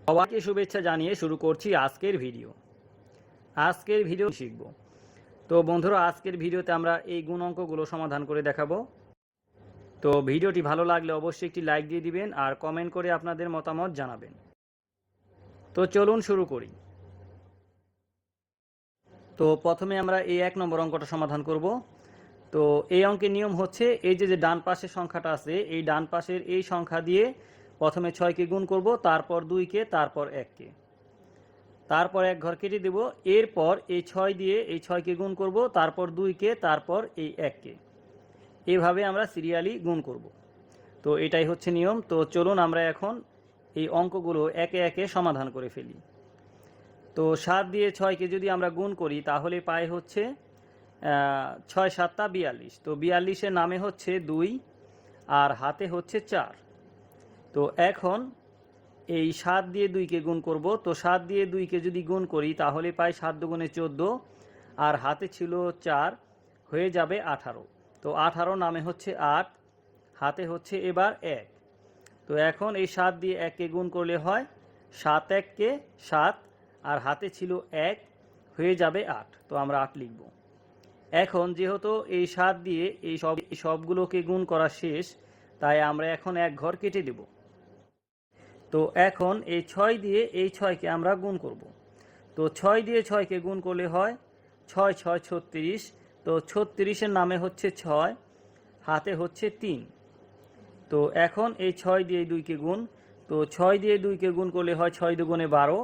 সবাইকে শুভেচ্ছা জানিয়ে শুরু করছি আজকের ভিডিও শিখব। তো বন্ধুরা, আজকের ভিডিওতে আমরা এই গুণ অঙ্কগুলো সমাধান করে দেখাবো। তো ভিডিওটি ভালো লাগলে অবশ্যই একটি লাইক দিয়ে দিবেন আর কমেন্ট করে আপনাদের মতামত জানাবেন। তো চলুন শুরু করি। তো প্রথমে আমরা এই 1 নম্বর অঙ্কটা সমাধান করব। তো এই অঙ্কের নিয়ম হচ্ছে, এই যে ডান পাশের সংখ্যাটা আছে, এই ডান পাশের এই সংখ্যা দিয়ে প্রথমে 6কে গুণ করব, তারপর 2কে, তারপর 1কে, তারপর 1 ঘর কেটে দেব। এরপর এই 6 দিয়ে এই 6কে গুণ করব, তারপর 2কে, তারপর এই 1কে, এভাবে আমরা সিরিয়ালি গুণ করব। তো এটাই হচ্ছে নিয়ম। তো চলুন আমরা এখন এই অঙ্কগুলো একে একে সমাধান করে ফেলি। তো 7 দিয়ে 6কে যদি আমরা গুণ করি তাহলে পাই হচ্ছে 6 7 42। তো 42-এর নামে হচ্ছে 2 আর হাতে হচ্ছে 4। তো এখন এই 7 দিয়ে 2কে গুণ করব। তো 7 দিয়ে 2কে যদি গুণ করি তাহলে পাই 7 দুগুণে 14 আর হাতে ছিল 4, হয়ে যাবে 18। তো 18 নামে হচ্ছে 8, হাতে হচ্ছে এবার 1। তো এখন এই 7 দিয়ে 1কে গুণ করলে হয় 7 1-কে 7 আর হাতে ছিল 1, হয়ে যাবে 8। তো আমরা 8 লিখব। এখন যেহেতু এই 7 দিয়ে এই সবগুলোকে গুণ করা শেষ, তাই আমরা এখন 1 ঘর কেটে দেব। তো এখন এই 6 দিয়ে এই 6কে আমরা গুণ করব। তো 6 দিয়ে 6কে গুণ করলে হয় 6 6 36। তো 36-এর নামে হচ্ছে 6, হাতে হচ্ছে 3। তো এখন এই 6 দিয়ে 2কে গুণ। তো 6 দিয়ে 2কে গুণ করলে হয় 6 দুগুণে 12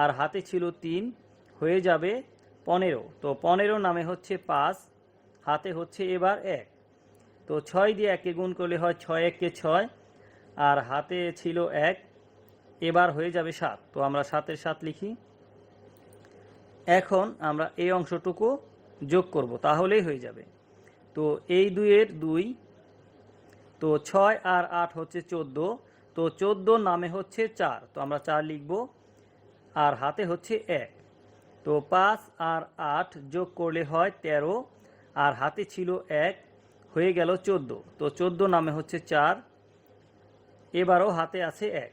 আর হাতে ছিল 3, হয়ে যাবে 15। তো 15 নামে হচ্ছে 5, হাতে হচ্ছে এবার 1। তো 6 দিয়ে 1কে গুণ করলে হয় 6 1-কে 6 আর হাতে ছিল 1, এবার হয়ে যাবে 7। তো আমরা 7-এর 7 লিখি। এখন আমরা এই অংশটুকু যোগ করব, তাহলেই হয়ে যাবে। তো এই 2-এর 2, তো 6 আর 8 হচ্ছে 14। তো 14 নামে হচ্ছে 4, তো আমরা 4 লিখব আর হাতে হচ্ছে 1। তো 5 আর 8 যোগ করলে হয় 13 আর হাতে ছিল 1, হয়ে গেল 14। তো 14 নামে হচ্ছে 4, এবারও হাতে আছে 1।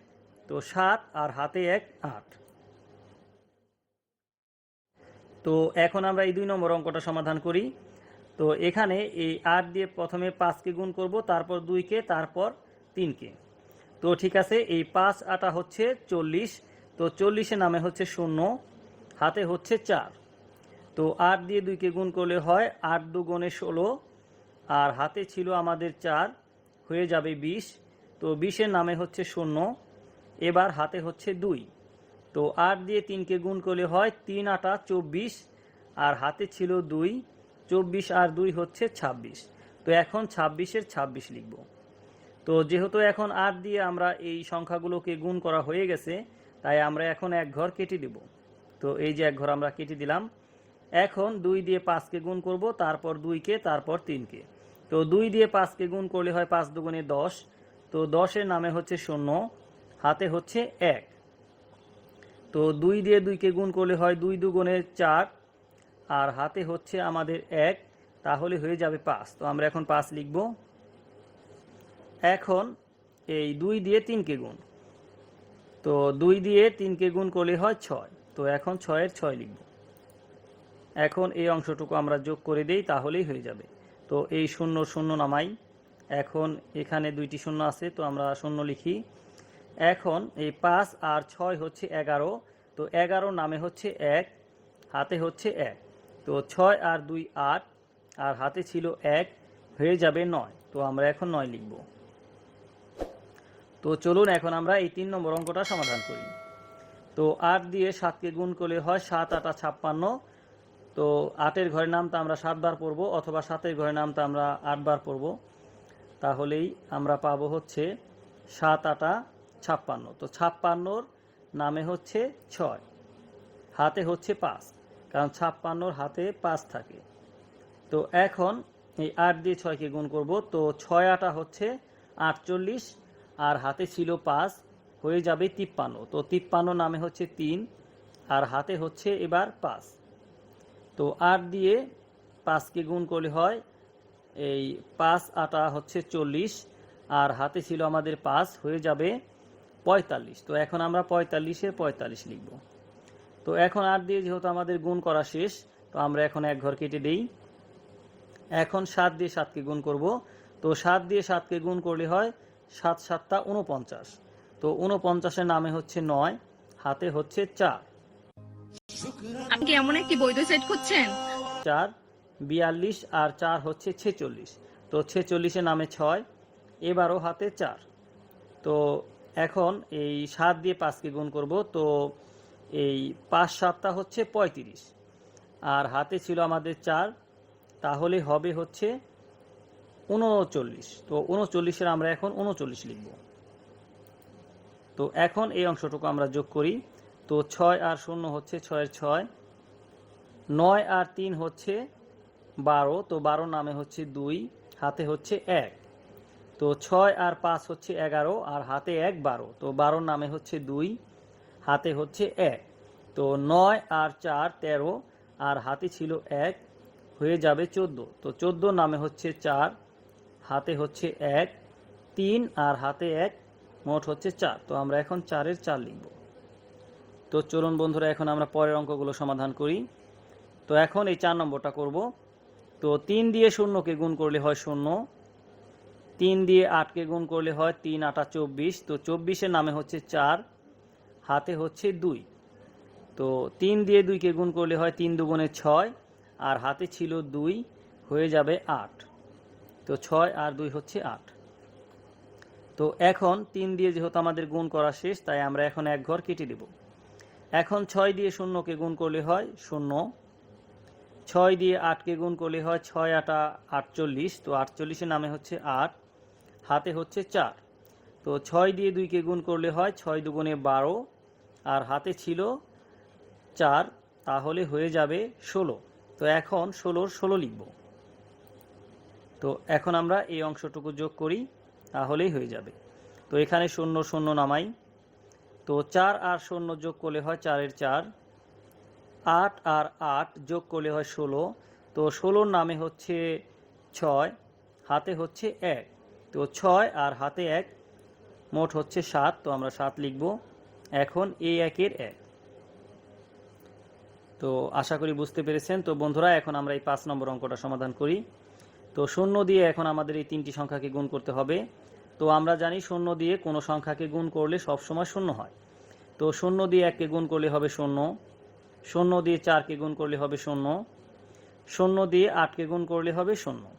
তো 7 আর হাতে 1 8। তো এখন আমরা এই 2 নম্বর অঙ্কটা সমাধান করি। তো এখানে এই 8 দিয়ে প্রথমে 5কে গুণ করব, তারপর 2কে, তারপর 3কে। তো ঠিক আছে, এই 5 8 হচ্ছে 40। তো 40-এর নামে হচ্ছে 0, হাতে হচ্ছে 4। তো 8 দিয়ে 2কে গুণ করলে হয় 8 দুগুণে 16 আর হাতে ছিল আমাদের 4, হয়ে যাবে 20। তো 20-এর নামে হচ্ছে 0, এবার হাতে হচ্ছে 2। তো 8 দিয়ে 3কে গুণ করলে হয় 3 8 24 আর হাতে ছিল 2, 24 আর 2 হচ্ছে 26। তো এখন 26-এর 26 লিখব। তো যেহেতু এখন 8 দিয়ে আমরা এই সংখ্যাগুলোকে গুণ করা হয়ে গেছে, তাই আমরা এখন 1 ঘর কেটে দেব। তো এই যে 1 ঘর আমরা কেটে দিলাম। এখন 2 দিয়ে 5কে গুণ করব, তারপর 2কে, তারপর 3কে। তো 2 দিয়ে 5কে গুণ করলে হয় 5 দুগুণে 10। তো 10-এর নামে হচ্ছে 0, হাতে হচ্ছে 1। তো 2 দিয়ে 2কে গুণ করলে হয় 2 দুগুণে 4 আর হাতে হচ্ছে আমাদের 1, তাহলে হয়ে যাবে 5। তো আমরা এখন 5 লিখব। এখন এই 2 দিয়ে 3কে গুণ। তো 2 দিয়ে 3কে গুণ করলে হয় 6। তো এখন 6-এর 6 লিখব। এখন এই অংশটুকু আমরা যোগ করে দেই, তাহলেই হয়ে যাবে। তো এই 0 0 নামাই। এখন এখানে 2টি 0 আছে, তো আমরা 0 লিখি। এখন এই 5 আর 6 হচ্ছে 11। তো 11 নামে হচ্ছে 1, হাতে হচ্ছে 1। তো 6 আর 2 8 আর হাতে ছিল 1, হয়ে যাবে 9। তো আমরা এখন 9 লিখব। তো চলুন এখন আমরা এই 3 নম্বর অঙ্কটা সমাধান করি। তো 8 দিয়ে 7কে গুণ করলে হয় 7 8 56। তো 8-এর ঘরের নামটা আমরা 7 বার পড়ব, অথবা 7-এর ঘরের নামটা আমরা 8 বার পড়ব, তাহলেই আমরা পাবো হচ্ছে 7 8 56। তো 56-র নামে হচ্ছে 6, হাতে হচ্ছে 5, কারণ 56-র হাতে 5 থাকে। তো এখন এই 8 দিয়ে 6কে গুণ করব। তো 6 8 হচ্ছে 48 আর হাতে ছিল 5, হয়ে যাবে 53। তো 53 নামে হচ্ছে 3 আর হাতে হচ্ছে এবার 5। তো 8 দিয়ে 5কে গুণ করলে হয় এই 5 8 হচ্ছে 40 আর হাতে ছিল আমাদের 5, হয়ে যাবে 45। তো এখন আমরা 45-এর 45 লিখব। তো এখন 8 দিয়ে যেহেতু আমাদের গুণ করা শেষ, তো আমরা এখন এক ঘর কেটে দেই। এখন 7 দিয়ে 7কে গুণ করব। তো 7 দিয়ে 7কে গুণ করলে হয় 7 7টা 49। তো 49-এর নামে হচ্ছে 9, হাতে হচ্ছে 4। আপনি কি এমন একটি বৈধ সেট খুঁজছেন? 4 42 আর 4 হচ্ছে 46। তো 46-এর নামে 6, এবারও হাতে 4। তো এখন এই 7 দিয়ে 5কে গুণ করব। তো এই 5 7টা হচ্ছে 35, আর হাতে ছিল আমাদের 4, তাহলে হবে হচ্ছে 39। তো 39-এর আমরা এখন 39 লিখব। তো এখন এই অংশটুকু আমরা যোগ করি। তো 6 আর 0 হচ্ছে 6-এর 6, 9 আর 3 হচ্ছে 12। তো 12 নামে হচ্ছে 2, হাতে হচ্ছে 1। তো 6 আর 5 হচ্ছে 11, আর হাতে 1 12। তো 12 নামে হচ্ছে 2, হাতে হচ্ছে 1। তো 9 আর 4 13, আর হাতে ছিল 1, হয়ে যাবে 14। তো 14 নামে হচ্ছে 4, হাতে হচ্ছে 1, 3 আর হাতে 1, মোট হচ্ছে 4। তো আমরা এখন 4-এর 4 লিখব। তো চলুন বন্ধুরা, এখন আমরা পরের অঙ্কগুলো সমাধান করি। তো এখন এই 4 নম্বরটা করব। তো 3 দিয়ে 0কে গুণ করলে হয় 0, 3 দিয়ে 8কে গুণ করলে হয় 3 8 24। তো 24-এর নামে হচ্ছে 4, হাতে হচ্ছে 2। তো 3 দিয়ে 2কে গুণ করলে হয় 3 2 6, আর হাতে ছিল 2, হয়ে যাবে 8। তো 6 আর 2 হচ্ছে 8। তো এখন 3 দিয়ে যেহেতু আমাদের গুণ করা শেষ, তাই আমরা এখন এক ঘর কেটে দেব। এখন 6 দিয়ে 0কে গুণ করলে হয় 0, 6 দিয়ে 8কে গুণ করলে হয় 6 8 48। তো 48-এর নামে হচ্ছে 8, হাতে হচ্ছে 4। তো 6 দিয়ে 2কে গুণ করলে হয় 6 2 12, আর হাতে ছিল 4, তাহলে হয়ে যাবে 16। তো এখন 16-র 16 লিখব। তো এখন আমরা এই অংশটুকু যোগ করি, তাহলেই হয়ে যাবে। তো এখানে 0 0 নামাই। তো 4 আর 0 যোগ করলে হয় 4-এর 4, 8 আর 8 যোগ করলে হয় 16। তো 16-র নামে হচ্ছে 6, হাতে হচ্ছে 1। তো 6 আর হাতে 1, মোট হচ্ছে 7। তো আমরা 7 লিখব। এখন এই 1-এর 1। তো আশা করি বুঝতে পেরেছেন। তো বন্ধুরা, এখন আমরা এই 5 নম্বর অঙ্কটা সমাধান করি। তো 0 দিয়ে এখন আমাদের এই 3টি সংখ্যাকে গুণ করতে হবে। তো আমরা জানি 0 দিয়ে কোনো সংখ্যাকে গুণ করলে সবসময় 0 হয়। তো 0 দিয়ে 1কে গুণ করলে হবে 0, 0 দিয়ে 4কে গুণ করলে হবে 0, 0 দিয়ে 8কে গুণ করলে হবে 0।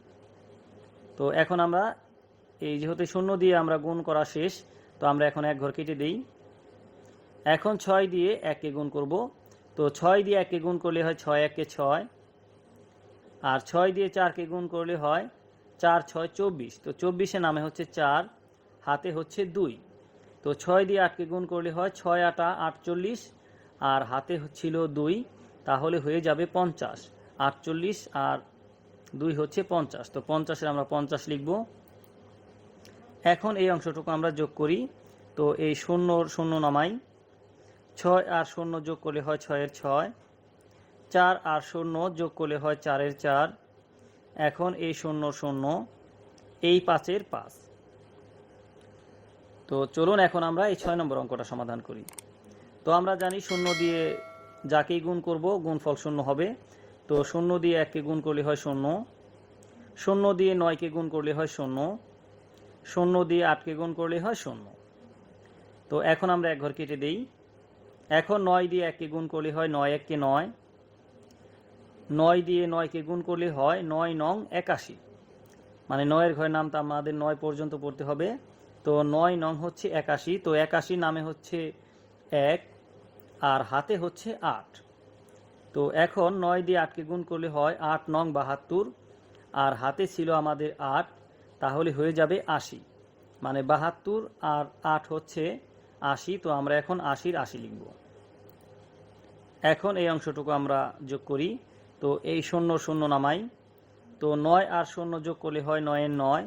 তো এখন আমরা এই যেহেতু 0 দিয়ে আমরা গুণ করা শেষ, তো আমরা এখন এক ঘর কেটে দেই। এখন 6 দিয়ে 1কে গুণ করব। তো 6 দিয়ে 1কে গুণ করলে হয় 6 1 6, আর 6 দিয়ে 4কে গুণ করলে হয় 4 6 24। তো 24-এর নামে হচ্ছে 4, হাতে হচ্ছে 2। তো 6 দিয়ে 8কে গুণ করলে হয় 6 8 48, আর হাতে ছিল 2, তাহলে হয়ে যাবে 50। 48 আর 2 হচ্ছে 50। তো 50-এর আমরা 50 লিখব। এখন এই অংশটুকু আমরা যোগ করি। তো এই 0 0 নামাই। 6 আর 0 যোগ করলে হয় 6-এর 6, 4 আর 0 যোগ করলে হয় 4-এর 4। এখন এই 0 0, এই 5-এর 5। তো চলুন এখন আমরা এই 6 নম্বর অঙ্কটা সমাধান করি। তো আমরা জানি 0 দিয়ে যাকেই গুণ করব গুণফল 0 হবে। তো 0 দিয়ে 1কে গুণ করলে হয় 0, 0 দিয়ে 9কে গুণ করলে হয় 0, 0 দিয়ে 8কে গুণ করলে হয় 0। তো এখন আমরা এক ঘর কেটে দেই। এখন 9 দিয়ে 1কে গুণ করলে হয় 9 1 9, 9 দিয়ে 9কে গুণ করলে হয় 9 9 81। মানে 9-এর ঘরের নামটা আমাদের 9 পর্যন্ত পড়তে হবে। তো 9 9 হচ্ছে 81। তো 81 নামে হচ্ছে 1, আর হাতে হচ্ছে 8। তো এখন 9 দিয়ে 8কে গুণ করলে হয় 8 9 72, আর হাতে ছিল আমাদের 8, তাহলে হয়ে যাবে 80। মানে 72 আর 8 হচ্ছে 80। তো আমরা এখন 80-র 80 লিখব। এখন এই অংশটুকু আমরা যোগ করি। তো এই 0 0 নামাই। তো 9 আর 0 যোগ করলে হয় 9-এর 9,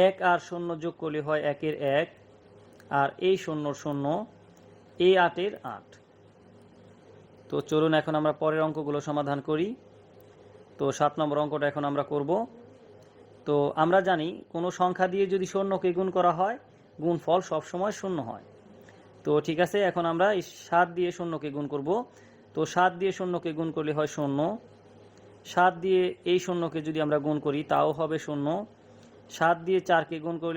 1 আর 0 যোগ করলে হয় 1-এর 1, আর এই 0 0, এই 8-এর 8। তো চলুন এখন আমরা পরের অঙ্কগুলো সমাধান করি। তো 7 নম্বর অঙ্কটা এখন আমরা করব। তো আমরা জানি কোনো সংখ্যা দিয়ে যদি 0কে গুণ করা হয়, গুণফল সবসময় শূন্য হয়। তো ঠিক আছে, এখন আমরা এই 7 দিয়ে শূন্যকে গুণ করব। তো 7 দিয়ে শূন্যকে গুণ করলে হয় 0, 7 দিয়ে এই শূন্যকে যদি আমরা গুণ করি তাও হবে 0, 7 দিয়ে 4কে গুণ করলে